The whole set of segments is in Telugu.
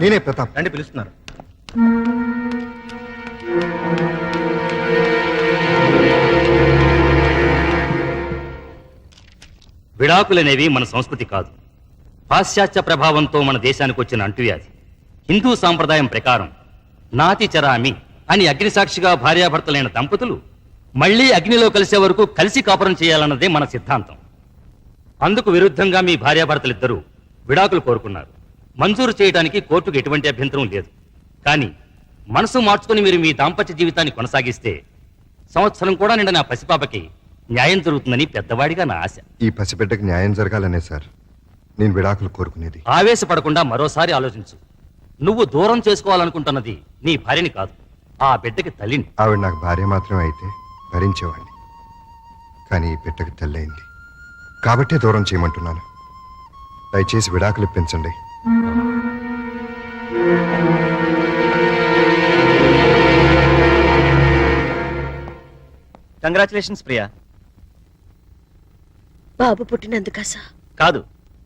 నేనే ప్రతాప్. రండి, పిలుస్తున్నారు. విడాకులనేవి మన సంస్కృతి కాదు. పాశ్చాత్య ప్రభావంతో మన దేశానికి వచ్చిన అంటువ్యాధి. హిందూ సాంప్రదాయం ప్రకారం నాతి చరామి అని అగ్నిసాక్షిగా భార్యాభర్తలైన దంపతులు మళ్లీ అగ్నిలో కలిసే వరకు కలిసి కాపురం చేయాలన్నదే మన సిద్ధాంతం. అందుకు విరుద్ధంగా మీ భార్యాభర్తలిద్దరూ విడాకులు కోరుకున్నారు. మంజూరు చేయడానికి కోర్టుకు ఎటువంటి అభ్యంతరం లేదు. కానీ మనసు మార్చుకుని మీరు మీ దాంపత్య జీవితాన్ని కొనసాగిస్తే సంవత్సరం కూడా నిండా నా పసిపాపకి న్యాయం జరుగుతుందని పెద్దవాడిగా నా ఆశ. ఈ పసిబిడ్డకి న్యాయం జరగాలనే సార్ నేను విడాకులు కోరుకునేది. ఆవేశపడకుండా మరోసారి ఆలోచించు. నువ్వు దూరం చేసుకోవాలనుకుంటున్నది నీ భార్యని కాదు, ఆ బిడ్డకి తల్లిని. ఆవిడ నాకు భార్య మాత్రమే అయితే భరించేవాడిని. కానీ ఈ బిడ్డకి తల్లి అయింది కాబట్టే దూరం చేయమంటున్నాను. దయచేసి విడాకులు ఇప్పించండి. కంగ్రాచులేషన్స్ ప్రియా. బాబు పుట్టినందుకా సార్? కాదు,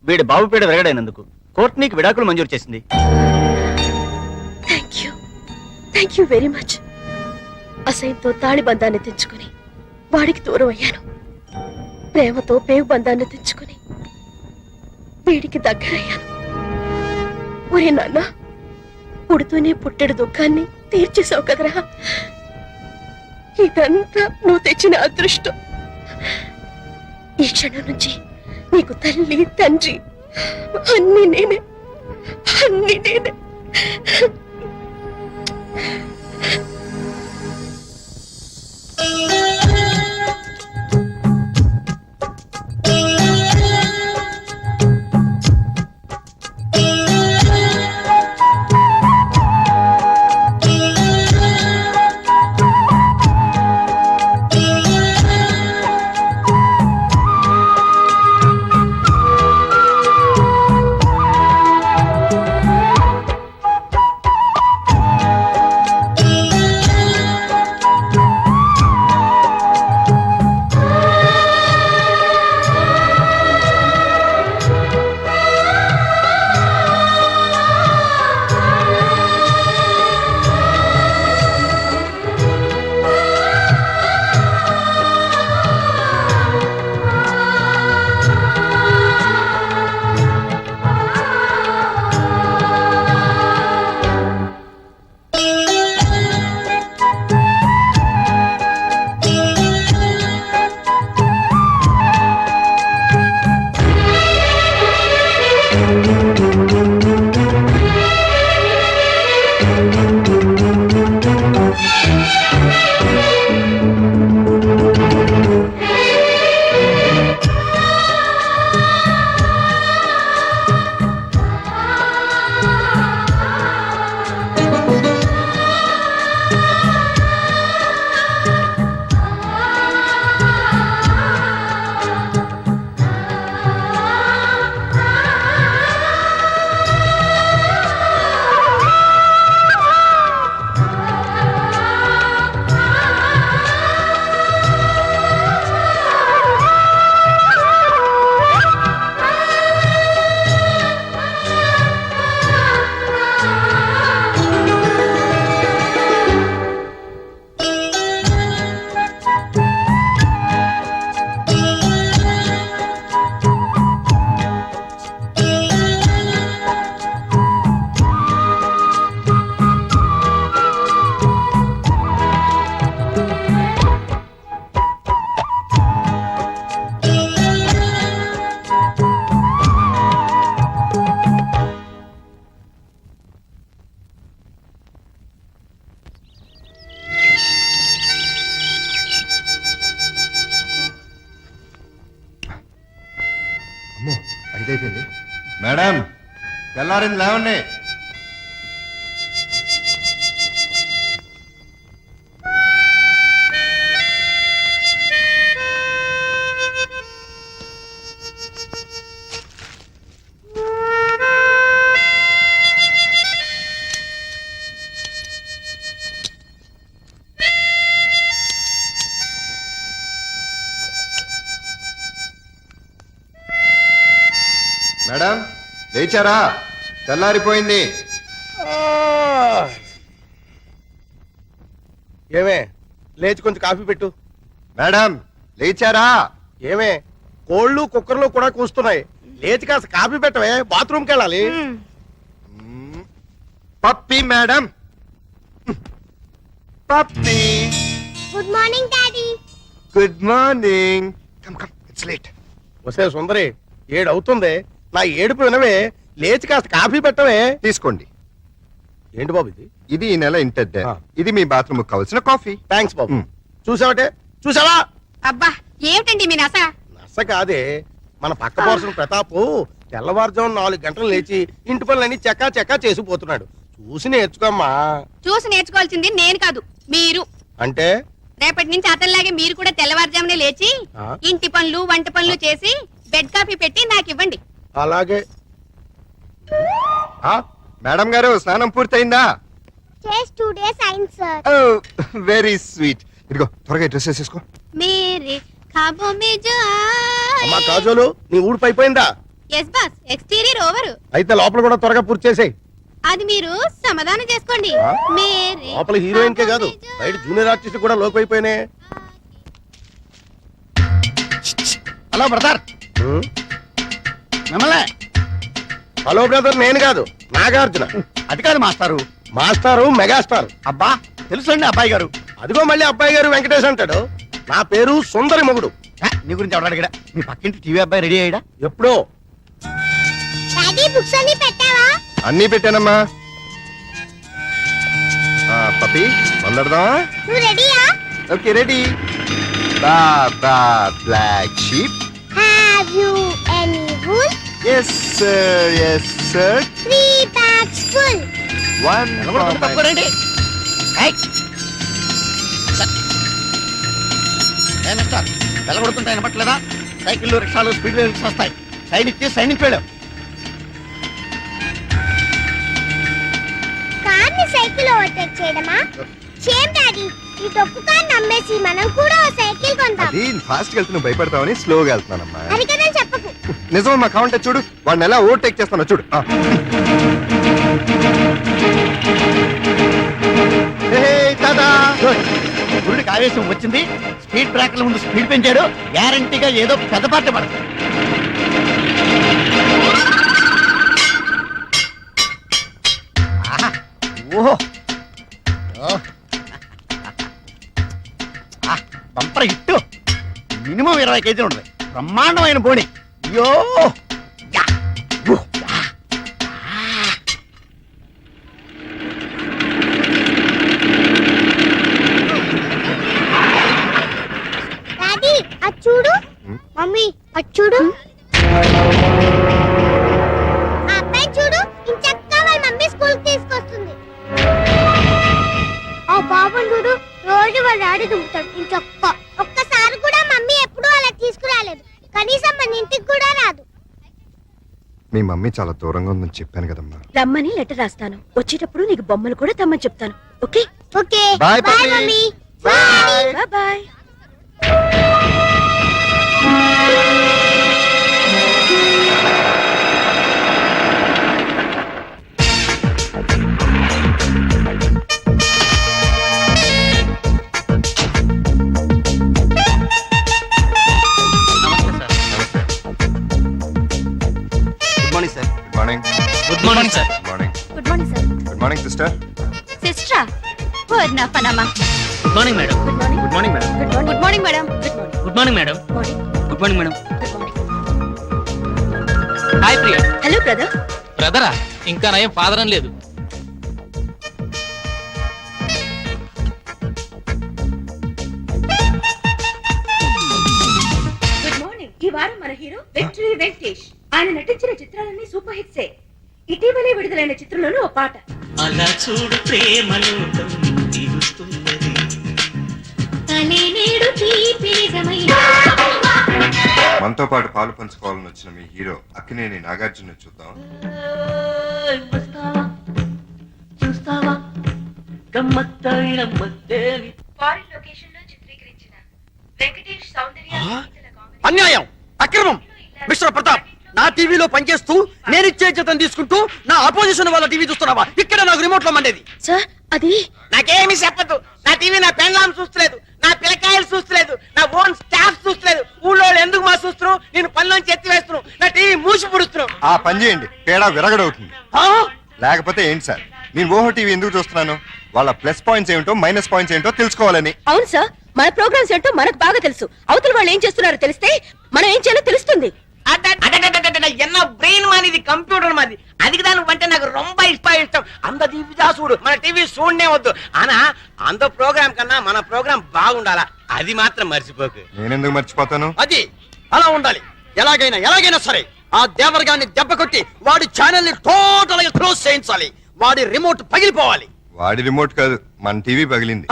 వీడి బాబు పీడ విరగడైనందుకు కోర్టు నీకు విడాకులు మంజూరు చేసింది. Thank you very much. అసహ్యంతో తాళి బంధాన్ని తెచ్చుకుని వాడికి దూరం అయ్యాను. ప్రేమతో పేగు బంధాన్ని తెచ్చుకుని వీడికి దగ్గరయ్యాను. ఒరే నాన్న, పుడుతూనే పుట్టెడు దుఃఖాన్ని తీర్చేసావు కదరా. ఇదంతా నువ్వు తెచ్చిన అదృష్టం. ఈ క్షణం నుంచి నీకు తల్లి తండ్రి అన్ని నేనే. అమ్మో 5 అయిపోయింది. మేడం తెల్లారింది లేవండి. మేడం లేచారా? తెల్లారిపోయింది. ఏమే లేచి కొంచెం కాఫీ పెట్టు. మేడం లేచారా? ఏమే కోళ్ళు కుక్కర్లు కూడా కూస్తున్నాయి. లేచి కాస్త కాఫీ పెట్టవే, బాత్రూమ్కి వెళ్ళాలి. Puppy madam, puppy. Good morning daddy. Good morning. Come come, it's late. వస్తే సుందరి 7 అవుతుంది. నా ఏడుపు వినవే, లేచి కాస్త కాఫీ పెట్టవే. తీసుకోండి. ఏంటి బాబు ఇది? ఇది ఈ నెల ఇంటద్దే. ఆ. ఇది మీ బాత్రూమ్ కావాల్సిన కాఫీ. థ్యాంక్స్ బాబు. మ్. చూసావటే? చూసావా? అబ్బా ఏమిటండి మీ నస? నచ్చ కాదే, మన పక్క పోర్షన్ ప్రతాపు తెల్లవారుజాము 4 గంటలు లేచి ఇంటి పనులన్నీ చెక్కా చెక్కా చేసిపోతున్నాడు. చూసి నేర్చుకోమ్మా. చూసి నేర్చుకోవాల్సింది నేను కాదు, మీరు. అంటే రేపటి నుంచి అతనిలాగే మీరు కూడా తెల్లవారుజామునే లేచి ఆ? ఇంటి పనులు వంట పనులు చేసి బెడ్ కాఫీ పెట్టి నాకు ఇవ్వండి. అలాగే. మేడం గారు స్నానం పూర్తయిందా? చేసి 2 days అయింది సార్. Very sweet. ఇదిగో త్వరగా డ్రెస్ వేసేసుకో. మేరే ఖాబో మే జో అమ్మా కాజోలు, నీ ఊడిపి అయిపోయిందా? Yes boss, exterior over. అయితే లోపల కూడా త్వరగా పూర్తి చేసేయ్. అది మీరు సమాధానం చేసుకోండి. ఆ? మేరే లోపల హీరోయిన్ కే కాదు, బయట జూనియర్ ఆర్టిస్ట్ కూడా లోకి అయిపోయినాయి. హలో బ్రదర్, మిమ్మల్ని. హలో బ్రదర్, నేను కాదు నాగార్జున. అది కాదు మాస్టారు. మాస్టారు మెగాస్టార్. అబ్బా తెలుసండి అబ్బాయి గారు. అదిగో మళ్ళీ అబ్బాయి గారు వెంకటేష్ అంటాడు. నా పేరు సుందరి మొగుడు. నీ గురించి ఎవరు అడిగాడా? మీ పక్కింటి టీవీ అబ్బాయి రెడీ అయ్యాడా? ఎప్పుడో. డాడీ బుక్స్ అన్ని పెట్టావా? అన్నీ పెట్టానమ్మా. పప్పి మొదలెడదామా? నువ్వు రెడీయా? Okay ready. Baa baa black sheep. Have you any wool? Yes sir, yes sir. 3 bags full. One తప్పుకోరండి. వెళ్ళగొడుతుంటే వినపట్లేదా? సైకిళ్ళు రిక్షాలు స్పీడ్ రిక్షా వస్తాయి. సైడ్ ఇచ్చి సైడ్ నుంచి వెళ్ళావు. కార్ని సైకిల్ ఓవర్టేక్ చేయడమా? చేయం డాడీ, ఈ తొక్కు కార్ నమ్మేసి మనం కూడా ఓ సైకిల్ కొందాం. అది ఫాస్ట్ వెళ్తూ నువ్వు భయపడతావని స్లోగా వెళ్తున్నానమ్మా. అది కదా చెప్పకు. నిజమమ్మా, కావంటే చూడు వాడిని ఎలా ఓవర్టేక్ చేస్తానో చూడు. గురుడికి ఆవేశం వచ్చింది. స్పీడ్ బ్రేకర్ల ముందు స్పీడ్ పెంచాడు. గ్యారంటీగా ఏదో పెద్ద పార్టీ పడుతుంది. ఆహా, ఓహో, బంపర్ హిట్టు. మినిమం 20 కేజీలు ఉంటుంది. బ్రహ్మాండమైన బోణి. అయ్యో యా, ఊ, యా. డాడీ అది చూడు. మమ్మీ అది చూడు. ఆ అబ్బాయి చూడు, ఇంచక్కా వాళ్ళ మమ్మీ స్కూల్ తీసుకొస్తుంది. ఆ బాబుని చూడు, రోజు వాళ్ళ డాడీ దుంపుతాడు ఇంచక్క. ఒక్కసారి కూడా మమ్మీ ఎప్పుడూ అలా తీసుకురాలేదు. కనీసం మన ఇంటికి కూడా రాదు. మీ మమ్మీ చాలా దూరంగా ఉందని చెప్పాను కదమ్మా. రమ్మని లెటర్ రాస్తాను. వచ్చేటప్పుడు నీకు బొమ్మలు కూడా తెమ్మని చెప్తాను. Okay? Okay Bye, bye puppy. Mummy. Bye. Bye bye. Good morning sir. Good morning. Good morning sir. Good morning. Good morning sir. Good morning sister. సిస్టరా? ఓ నా పనమ్మా. Good morning madam. Good morning. Good morning madam. Good morning madam. Good morning madam. Morning. Good morning madam. Good morning. Hi Priya. Hello brother. బ్రదరా? ఇంకా నయం ఫాదర్ అని లేదు. గుడ్ మార్నింగ్. ఈ వారం మన హీరో విక్టరీ వెంకటేష్. ఆయన నటించిన చిత్రాలన్నీ సూపర్ హిట్సే. ఇటీవలే విడుదలైన చిత్రంలోనూ ఓ పాట. అలా చూడు ప్రేమలోకం తీరుస్తున్నది. మనతో పాటు పాలు పంచుకోవాలని వచ్చిన మీ హీరో అక్కినేని నాగార్జున చూద్దాం. చూస్తావా గమ్మత్తైన మత్తేవి. ఫారిన్ లొకేషన్ లో చిత్రీకరించిన వెంకటేష్ సౌందర్య అన్యాయం, అక్రమం. మిస్టర్ ప్రతాప్, నా టీవీలో పనిచేస్తూ నేను ఇచ్చే జీతం తీసుకుంటూ నా అపోజిషన్ వాళ్ళ టీవీ చూస్తున్నావా? ఇక్కడ నాకు రిమోట్ లో మండేది. సార్ అది నాకేమి చెప్పదు. నా టీవీ నా పెండ్లాం చూస్తలేదు, నా పిల్లకాయలు చూస్తలేదు, నా ఓన్ స్టాఫ్ చూస్తలేదు. ఊళ్ళో ఎందుకు మా చూస్తున్నావు? నేను పనిలోంచి ఎత్తి వేస్తున్నావు, నా టీవీ మూసి పుడుస్తున్నావు. ఆ పని చేయండి, పేడా విరగడవుతుంది. లేకపోతే ఏంటి సార్, నేను ఓహో టీవీ ఎందుకు చూస్తున్నాను? వాళ్ళ ప్లస్ పాయింట్స్ ఏమిటో మైనస్ పాయింట్స్ ఏంటో తెలుసుకోవాలని. అవును సార్, మన ప్రోగ్రామ్స్ ఏంటో మనకు బాగా తెలుసు. అవతల వాళ్ళు ఏం చేస్తున్నారో తెలిస్తే మనం ఏం చేయాలో తెలుస్తుంది. ఎన్న బ్రెయిన్ మాది, కంప్యూటర్ మాది. అది దాని అంటే నాకు రొంబ ఇష్టం. అంత టీవీ చూడు, మన టీవీ చూడనే వద్దు. అనా అంత ప్రోగ్రామ్ కన్నా మన ప్రోగ్రామ్ బాగుండాలా, అది మాత్రం మర్చిపోకు. నేనెందుకు మర్చిపోతాను? అది అలా ఉండాలి. ఎలాగైనా సరే ఆ దేవరగాన్ని దెబ్బ కొట్టి వాడి ఛానల్ ని టోటల్ గా క్లోజ్ చేయించాలి. వాడి రిమోట్ పగిలిపోవాలి. వాడి రిమోట్ కాదు, మన టీవీ పగిలింది.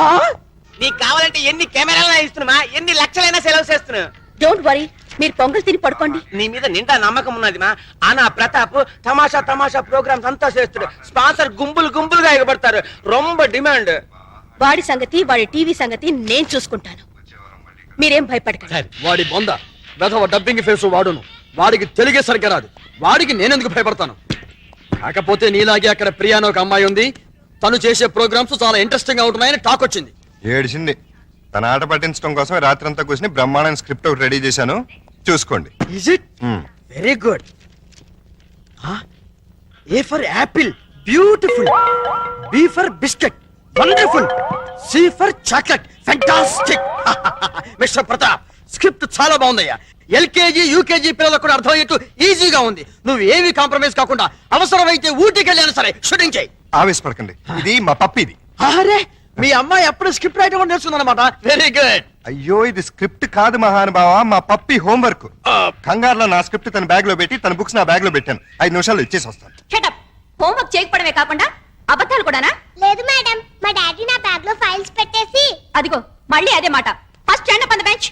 నీకు కావాలంటే ఎన్ని కెమెరాలు ఇస్తున్నా, ఎన్ని లక్షలైనా సెలవు చేస్తున్నా. డోంట్ వరీ, మీరు పొంగల్ తిని పడుకోండి. నీ మీద నిండా నమ్మకం ఉన్నది మా. ఆనా ప్రతాప్ తమాషా ప్రోగ్రామ్స్ అంతా చేస్తాడు. స్పాన్సర్ గుంపులుగా ఎగబడతారు. రొంబ డిమాండ్. వాడి సంగతి, వాడి టీవీ సంగతి నేను చూసుకుంటాను. మీరేం భయపడకండి. వాడి బొంద వెధవ డబ్బింగ్ ఫేస్ వాడును. వాడికి తెలుగే సరిగ్గా రాదు. వాడికి నేనెందుకు భయపడతాను? కాకపోతే నీలాగే అక్కడ ప్రియానో ఒక అమ్మాయి ఉంది. తను చేసే ప్రోగ్రామ్స్ చాలా ఇంట్రెస్టింగ్ గా ఉంటున్నాయని టాక్ వచ్చింది. ఏడిచింది. తన ఆట పట్టించడం కోసం రాత్రంతా కూర్చుని బ్రహ్మాండ స్క్రిప్ట్ ఒకటి రెడీ చేశాను, చూసుకోండి. Is it? Very good. A for apple, beautiful. B for biscuit, wonderful. C for chocolate, fantastic. Mister Pratap, script చాలా బాగుందయ్యా. ఎల్కేజీ యూకేజీ పిల్లలకు కూడా అర్థమయ్యేట్టు ఈజీగా ఉంది. నువ్వు ఏమి కాంప్రమైజ్ కాకుండా అవసరమైతే ఊటీకి వెళ్ళాను సరే షూటింగ్ చేయి. ఆవేశపడకండి, ఇది మా పప్పిది. అరే, మీ అమ్మాయి అప్పుడు స్క్రిప్ట్ రైటర్ కూడా నేర్చుకుందన్నమాట. Very good. అయ్యో, ఇది స్క్రిప్ట్ కాదు మహానుభావ, మా పప్పి హోంవర్క్. కంగారులో నా స్క్రిప్ట్ తన బ్యాగ్ లో పెట్టి తన బుక్స్ నా బ్యాగ్ లో పెట్టాను. 5 నిమిషాలు ఇచ్చేసి వస్తాను. షటప్. హోంవర్క్ చేయకపోవడమే కాకుండా అబద్ధాలు కూడానా? లేదు మేడం, మా డాడీ నా బ్యాగ్ లో ఫైల్స్ పెట్టేసి. అదిగో మళ్ళీ అదే మాట. First stand up on the bench.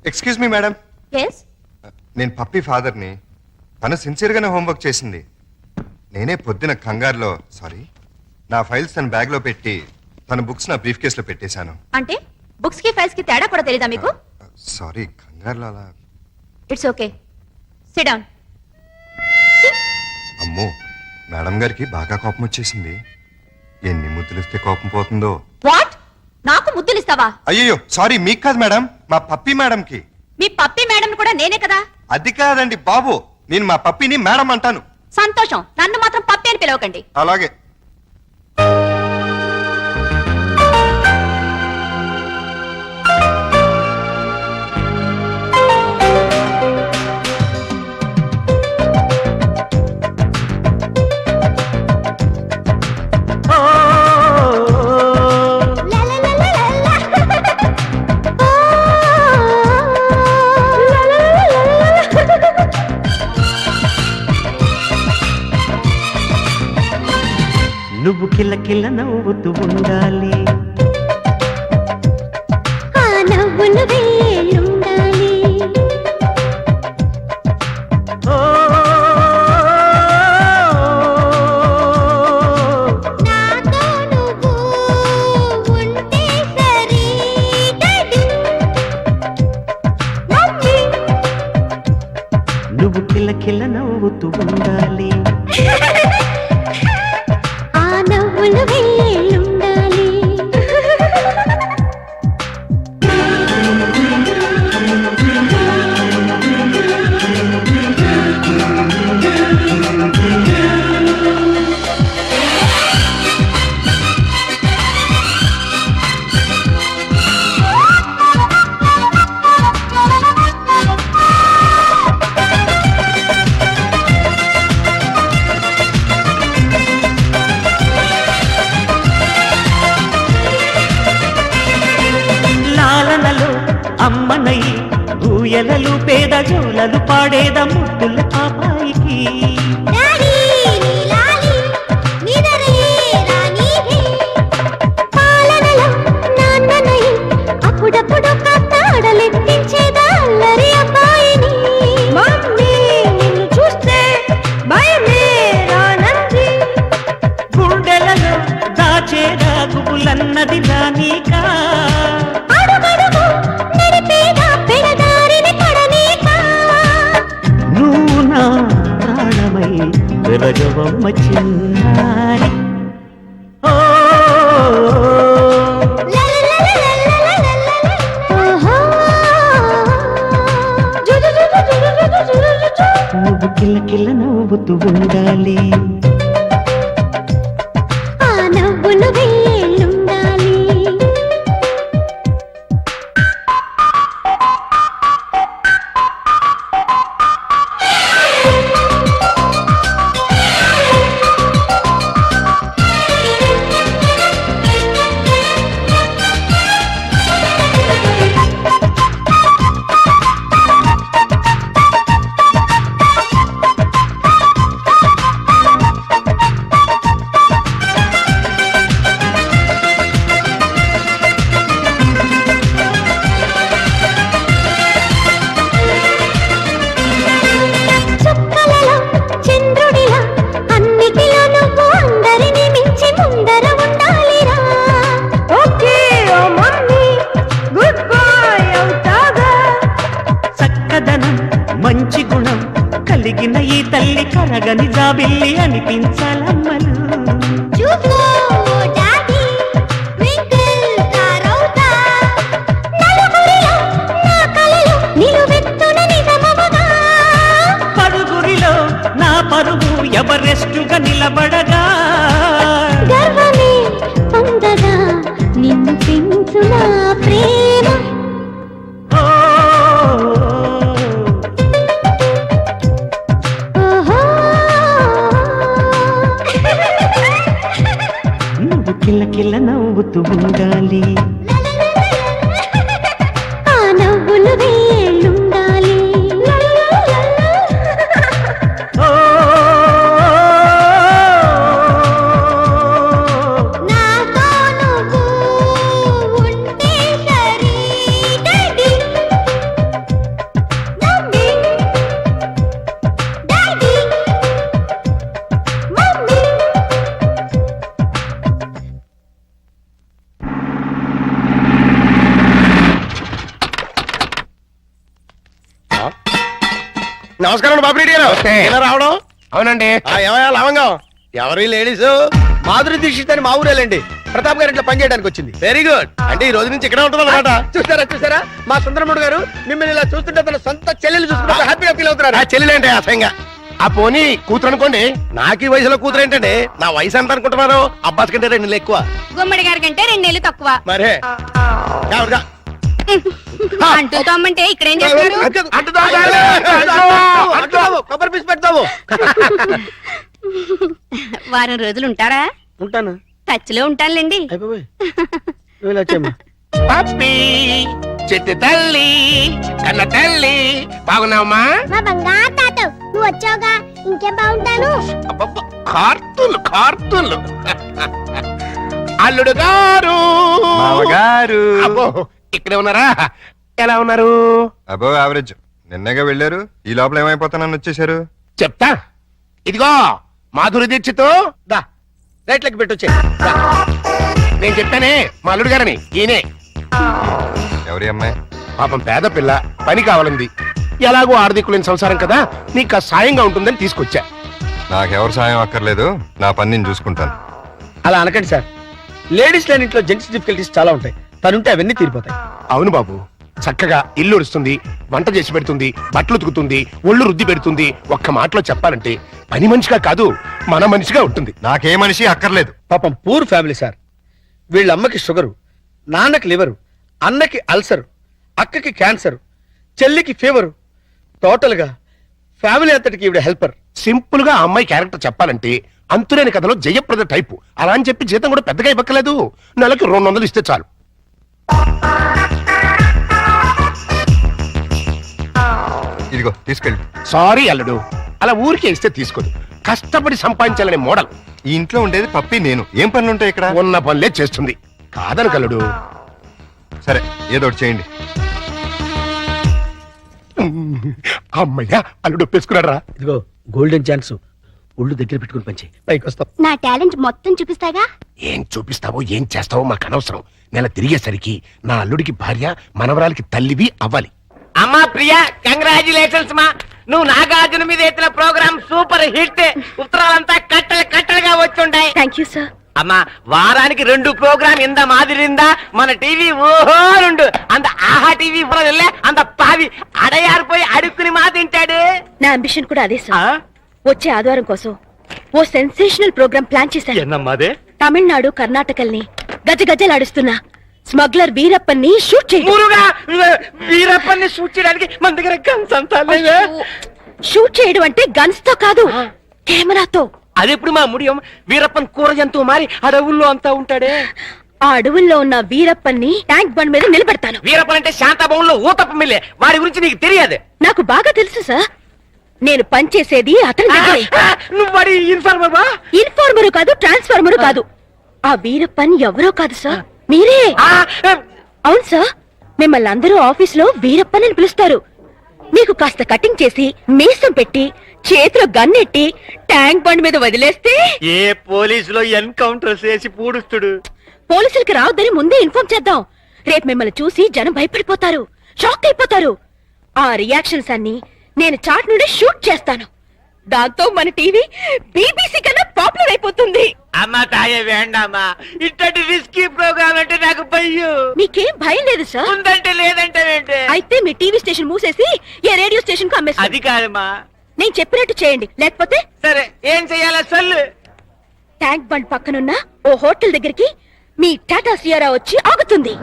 Excuse me madam, yes నేను పప్పి ఫాదర్ని. తను సిన్సియర్ గానే హోంవర్క్ చేసింది. నేనే పొద్దున కంగారులో నా ఫైల్స్ తన బ్యాగ్ లో పెట్టి తన బుక్స్ నా బ్రీఫ్ కేస్ లో పెట్టేశాను. అంటే బుక్స్ కి ఫైల్స్ కి తేడా కూడా తెలీదా మీకు? సారీ, కంగారులో అలా. It's okay, SIT down. అమ్మో, మేడం గారికి బాగా కోపం వచ్చేసింది. ఎన్ని ముద్దులిస్తే కోపం పోతుందో. వాట్? నాకు ముద్దులు ఇస్తావా? అయ్యో సారీ, మీకు కాదు మేడం, మా పప్పి మేడం కి. మీ పప్పి మేడం కూడా నేనే కదా. అది కాదండి బాబు, నేను మా పప్పిని మేడం అంటాను. సంతోషం, నన్ను మాత్రం పప్పి అని పిలవకండి. అలాగే. నువ్వు కిలకిల నవ్వుతూ ఉండాలి. ఆ నవ్వులు వేలుండాలి. నాతో నువ్వు ఉంటే సరి డడి మమ్మీ. నువ్వు కిలకిల నవ్వుతూ ఉండాలి. ఆ నవ్వులు వేలుండాలి. లాలనలో అమ్మనై ఊయలలు పేద జోలలు పాడేద ముద్దుల పాపాయికి డాడీ నీలాలి నిదరే రానీహే పాలనలో నాన్ననై అప్పుడప్పుడు కత్తాడలెత్తించేదా అల్లరి అబ్బాయిని మమ్మీ నిన్ను చూస్తే భయమే రానంది గుండెలలో దాచేదా గుబులన్నది రానీకా అడుగడుగు నడిపేదా పెడదారిని పడనీకా నువ్వు నా ప్రాణమై వెలగవమ్మ చిన్నారి ఓ ఓహో నువ్వు కిల్ల కిల్ల నవ్వుతూ ఉండాలి ఆ నవ్వులు వేళ్ళుండాలి చుక్కలలో చంద్రుడిలా అన్నిటిలో నువ్వు అందరిని మించి ముందర ఉండాలిరా ఓకే ఓ మమ్మీ గుడ్ బై అవుతాగా చక్కదనం మంచి గుణం కలిగిన ఈ తల్లి కరగని జాబిల్లి అనిపించాలమ్మలు చూసుకో డాడీ ట్వింకిల్ స్టార్ అవుతా నలుగురిలో నా కలలు నిలువెత్తున నిజమవగా పరుగురిలో నా పరుగు ఎవరెస్టుగా నిలబడగా గర్వమే పొందగా నిన్ను పెంచు నా ప్రేమ ఓ ఓహో నువ్వు కిల్ల కిల్ల నవ్వుతూ ఉండాలి ఆ నవ్వులు వేళ్ళుండాలి ఓ నాతో నువ్వు ఉంటే సరి డాడీ మమ్మీ డాడీ మమ్మీ నమస్కారం బాబురెడ్డి గారు ఎలా రావడం అవునండి. ఏమయ్యా లవంగం ఎవరి లేడీస్ మాధురి దీక్షిత్ అని మా ఊరేలండి ప్రతాప్ గారి ఇంట్లో పనిచేయడానికి వచ్చింది. వెరీ గుడ్ అంటే ఈ రోజు నుంచి ఇక్కడే ఉంటుంది అనమాట చూసారా మా సుందరముడు గారు మిమ్మల్ని ఇలా చూస్తుంటే తన సొంత చెల్లెలు చూసుకుంటే హ్యాపీగా ఫీల్ అవుతున్నారు. ఆ చెల్లెలేంటి అసహ్యంగా ఆ పోనీ కూతురు అనుకోండి నాకు ఈ వయసులో కూతురు ఏంటండి నా వయసు ఎంత అనుకుంటున్నారు అబ్బాస్ కంటే 2 నెలలు ఎక్కువ గుమ్మడి గారి కంటే 2 నెలలు తక్కువ మరే ఎవరుగా? అంటూ తమ్మంటే ఇక్కడ ఏం చేస్తున్నారు కొబ్బరి పీస్ పెడతావు. వారం రోజులు ఉంటారా? ఉంటాను టచ్ లో ఉంటానులేండి. అయిపోయి నువ్వు ఇలా వచ్చేయమ్మా. పప్పి చెట్టు తల్లి కన్న తల్లి బాగున్నావమ్మా మా బంగారు తాత నువ్వు వచ్చావుగా ఇంకేం బాగుంటాను అబ్బబ్బ, కార్తులు అల్లుడు గారు మామగారు అబ్బో ఇక్కడే ఉన్నారా ఎలా ఉన్నారు అబో యావరేజ్ నిన్నగా వెళ్ళారు ఈ లోపల ఏమైపోతానని వచ్చేసారు చెప్తా ఇదిగో మాధురి దీక్షిత్ దా రైట్లకి పెట్టొచ్చే. నేను చెప్పానే మా అల్లుడు గారని ఈయనే ఎవరి అమ్మాయి పాపం పేద పిల్ల పని కావాలంది ఎలాగో ఆర్థికులేని సంసారం కదా నీకు సాయంగా ఉంటుందని తీసుకొచ్చా నాకెవరు సాయం అక్కర్లేదు నా పని నేను చూసుకుంటాను అలా అనకండి సార్. లేడీస్ లేని ఇంట్లో జెంట్స్ డిఫికల్టీస్ చాలా ఉంటాయి. తనుంటే అవన్నీ తీరిపోతాయి. అవును బాబు చక్కగా ఇల్లు ఉడుస్తుంది వంట చేసి పెడుతుంది బట్టలు ఉతుకుతుంది ఒళ్ళు రుద్ది పెడుతుంది ఒక్క మాటలో చెప్పాలంటే పని మనిషిగా కాదు మన మనిషిగా ఉంటుంది నాకే మనిషి అక్కర్లేదు పాపం పూర్ ఫ్యామిలీ సార్. వీళ్ళ అమ్మకి షుగరు, నాన్నకి లివరు, అన్నకి అల్సర్, అక్కకి క్యాన్సర్, చెల్లికి ఫీవరు. టోటల్ గా ఫ్యామిలీ అంతటికి ఈవిడ హెల్పర్. సింపుల్ గా ఆ అమ్మాయి క్యారెక్టర్ చెప్పాలంటే అంతులేని కథలో జయప్రద టైపు అలా అని చెప్పి జీతం కూడా పెద్దగా ఇవ్వక్కలేదు నెలకు 200 ఇస్తే చాలు ఇదిగో తీసుకెళ్ళి. సారీ అల్లుడు, అలా ఊరికే ఇస్తే తీసుకోదు. కష్టపడి సంపాదించాలనే మోడల్. ఈ ఇంట్లో ఉండేది పప్పి నేను. ఏం పనులు ఉంటాయి ఇక్కడ? ఉన్న పనులే చేస్తుంది. కాదను కల్లుడు. సరే ఏదో ఒకటి చేయండి. అమ్మయ్యా, అల్లుడు ఒప్పేసుకున్నాడు రా. ఇదిగో గోల్డెన్ ఛాన్స్, ఒళ్ళు దగ్గర పెట్టుకుని పంచి పైకి వస్తాం. నా టాలెంట్ మొత్తం చూపిస్తాగా. ఏం చూపిస్తావో ఏం చేస్తావో మాకు అనవసరం. నెల తిరిగేసరికి నా అల్లుడికి భార్య, మనవరాలకి తల్లివి అవ్వాలి. అమ్మా ప్రియా, కంగ్రాచులేషన్స్ మా. నువ్వు నాగార్జున మీద ఎత్తిన ప్రోగ్రామ్ సూపర్ హిట్. ఉత్తరాలంతా కట్టలు కట్టలుగా వచ్చుంటాయి. Thank you sir. అమ్మా వారానికి 2 ప్రోగ్రామ్ ఇంద మాదిరిందా మన టీవీ ఓహో 2 అంత ఆహా టీవీ వెళ్ళే అంత పావి అడయారిపోయి అడుక్కుని మా తింటాడు. నా అంబిషన్ కూడా అదే సార్. వచ్చే ఆదివారం కోసం ఓ సెన్సేషనల్ ప్రోగ్రామ్ ప్లాన్ చేశాను. ఎన్నమ్మాదే? తమిళనాడు, కర్ణాటకల్ని గజగజలాడిస్తున్న స్మగ్లర్ వీరప్పన్ని షూట్ చేయండి. వీరప్పని షూట్ చేయడానికి మన దగ్గర గన్స్ అంతా లేవే. షూట్ చేయడం అంటే గన్స్ తో కాదు, కెమెరాతో. అదెప్పుడు మా ముడియం? వీరప్పన్ కూర జంతువు మారి అడవుల్లో అంతా ఉంటాడే. ఆ అడవుల్లో ఉన్న వీరప్పన్ని ట్యాంక్ బండ్ మీద నిలబెడతాను. వీరప్పన్ అంటే శాంతాభవన్లో ఊతప్ప మిల్లే. వాడి గురించి నీకు తెలియదు. నాకు బాగా తెలుసు సార్. నేను పనిచేసేది అతని దగ్గరే. నువ్వు వాడి ఇన్ఫార్మర్ బా? ఇన్ఫార్మరు కాదు, ట్రాన్స్ఫార్మరు కాదు. ఆ వీరప్పన్ ఎవరో కాదు సార్, మీరే. అవును సార్, మిమ్మల్ని అందరూ ఆఫీస్ లో వీరప్పన్ అని పిలుస్తారు. మీకు కాస్త కటింగ్ చేసి మీసం పెట్టి చేతిలో గన్నెట్టి ట్యాంక్ బండ్ మీద వదిలేస్తే ఏ పోలీసులో ఎన్కౌంటర్ చేసి పూడుస్తుడు. పోలీసులకి రావద్దని ముందే ఇన్ఫార్మ్ చేద్దాం. రేపు మిమ్మల్ని చూసి జనం భయపడిపోతారు, షాక్ అయిపోతారు. ఆ రియాక్షన్స్ అన్ని నేను చాట్ నుండి షూట్ చేస్తాను. దాంతో మన టీవీ బీబీసీ కన్నా పాపులర్ అయిపోతుంది. అమ్మా తాయే వేండమ్మా, ఇట్టటి రిస్కీ ప్రోగ్రామ్ అంటే నాకు భయం. మీకేం భయం లేదు సార్? ఉందంటే లేదంటే అయితే మీ టీవీ స్టేషన్ మూసేసి ఏ రేడియో స్టేషన్ కు అమ్మేస్తారు. అది కాదమ్మా. నేను చెప్పినట్టు చేయండి, లేకపోతే సరే ఏం చెయ్యాలా సొల్లు. ట్యాంక్ బండ్ పక్కనున్న ఓ హోటల్ దగ్గరికి మీ టాటా సియారా వచ్చి ఆగుతుంది.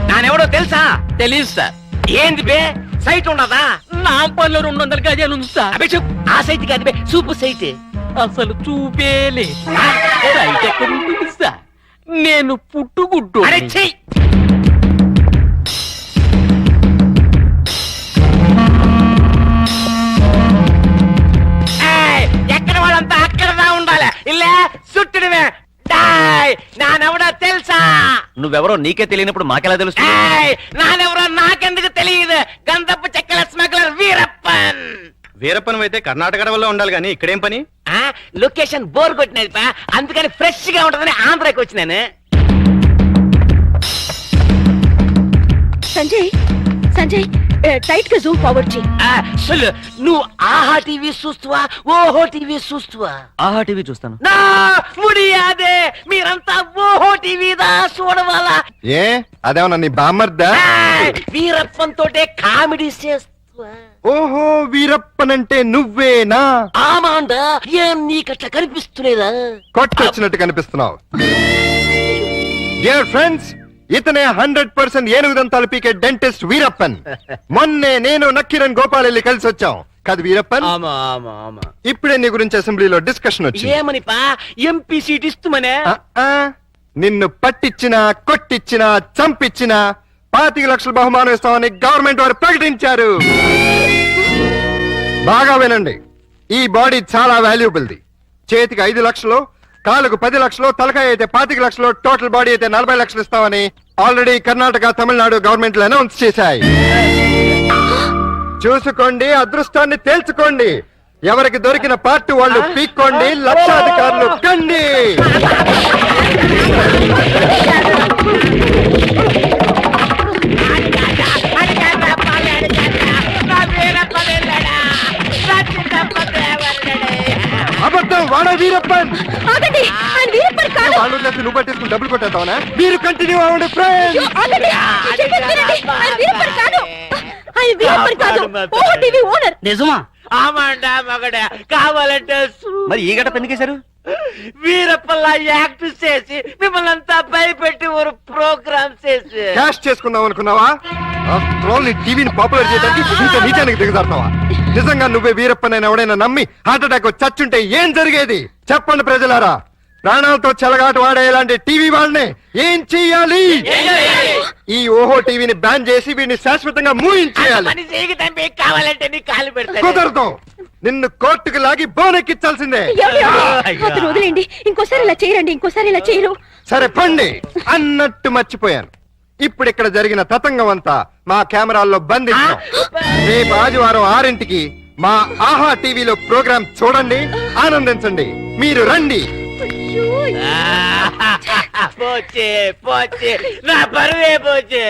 నానెవడో తెలుసా? తెలీదు సార్. ఏంది బే, సైట్ ఉండదా? నా పనులు 200 గజాలు ఉంది సార్. అబే చూప్, ఆ సైట్ కాదు బే, చూపు సైట్. అసలు చూపేలే. సైట్ ఎక్కడ ఉంటుంది సార్? నేను పుట్టుగుడ్డు. అరే చెయ్యి. ఎక్కడ వాళ్ళంతా అక్కడదా ఉండాలి. ఇల్లే చుట్టడమే. నానెవడో తెలుసా? నువ్వెవరో నీకే తెలియనప్పుడు మాకెలా తెలుసు? నానెవరో నాకెందుకు తెలియదు. గంధపు చెక్కల స్మగ్లర్ వీరప్పన్. వీరప్పన్ అయితే కర్ణాటక వల్ల ఉండాలి కానీ ఇక్కడేం పని? లొకేషన్ బోర్ కొట్టినది పా, అందుకని ఫ్రెష్ గా ఉంటుందని ఆంధ్రాకి వచ్చినాను. సంజయ్, సంజయ్ టైట్ గా జూమ్ ఫార్వర్డ్ చేయి. సొల్లు, నువ్వు ఆహా టీవీ చూస్తువా ఓహో టీవీ చూస్తువా? ఆహా టీవీ చూస్తాను. నా ముడియాదే, మీరంతా ఓహో టీవీదా చూడవాలా? ఏ అదేమన్నా నీ బామ్మర్దా? వీరప్పన్ తోటే కామెడీ చేస్తువా? ఓహో వీరప్పనంటే నువ్వేనా? ఆమాండా, ఏం నీకట్లా కనిపిస్తులేదా? కొట్టొచ్చినట్టు కనిపిస్తున్నావు. డియర్ ఫ్రెండ్స్, ఇతనే 100% ఏనుగుదంతాలు పీకే డెంటిస్ట్ వీరప్పన్. మొన్నే నేను నక్కిరణ్ గోపాల్ వెళ్ళి కలిసి వచ్చాం కాదు వీరప్పన్? ఇప్పుడే నీ గురించి అసెంబ్లీలో డిస్కషన్ వచ్చింది. ఏమని పా? ఎంపీ సీట్ ఇస్తుమనే? నిన్ను పట్టించినా కొట్టించినా చంపించినా 25 లక్షల బహుమానం ఇస్తామని గవర్నమెంట్ వారు ప్రకటించారు. బాగా వినండి, ఈ బాడీ చాలా వాల్యుబుల్ది. చేతికి 5 లక్షలు, కాలుకు 10 లక్షలు, తలకాయ అయితే 25 లక్షలు, టోటల్ బాడీ అయితే 40 లక్షలు ఇస్తామని ఆల్రెడీ కర్ణాటక, తమిళనాడు గవర్నమెంట్లు అనౌన్స్ చేశాయి. చూసుకోండి, అదృష్టాన్ని తేల్చుకోండి. ఎవరికి దొరికిన పార్ట్ వాళ్ళు పీక్కోండి, లక్షాధికారులు కండి. అబద్ధం, వాడ వీరప్పన్. ఆగండి, ఆయన వీరప్పన్ కాదు. వాళ్ళు నువ్వు పట్టేసుకుని డబ్బులు కొట్టేస్తావనా? మీరు కంటిన్యూ అవ్వండి ఫ్రెండ్స్. ఆగండి, చెప్పేది వినండి. ఆయన వీరప్పన్ కాదు, ఆయన వీరప్పన్ కాదు, ఓహో టీవీ ఓనర్. నిజమా? ఆమాండా మగడా, కావాలంటే మరి ఈ గడప ఎందుకేశారు? వీరప్పల్లా యాక్ట్ చేసి మిమ్మల్ని అంతా భయపెట్టి ఒక ప్రోగ్రామ్ చేసి క్యాష్ చేసుకుందాం అనుకున్నావా ఆఫ్టర్ నీ టీవీని పాపులర్ చేయడానికి ఇంత నీచానికి దిగజారుతావా? నిజంగా నువ్వే వీరప్పనైనా ఎవడైనా నమ్మి హార్ట్ అటాక్ చచ్చుంటే ఏం జరిగేది చెప్పండి ప్రజలారా. ప్రాణాలతో చెలగాటు వాడే ఇలాంటి టీవీ వాళ్ళని ఏం చెయ్యాలి? ఈ ఓహో టీవీని బ్యాన్ చేసి వీడిని శాశ్వతంగా మూయించేయాలి. పని చేయకి తంపి కావాలంటే నీ కాలు పెడతాను. కుదరదు. నిన్ను కోర్టుకు లాగి బోనెక్కించాల్సిందే. అతను వదిలేండి. ఇంకోసారి ఇలా చేయరండి. ఇంకోసారి ఇలా చేయరు. సరే పండి అన్నట్టు మర్చిపోయాను. ఇప్పుడు ఇక్కడ జరిగిన తతంగం అంతా మా కెమెరాల్లో బంధిస్తాం. రేపు ఆదివారం 6ంటికి మా ఆహా టీవీలో ప్రోగ్రాం చూడండి, ఆనందించండి. మీరు రండి. పోచే పోచే నా పరువే పోచే.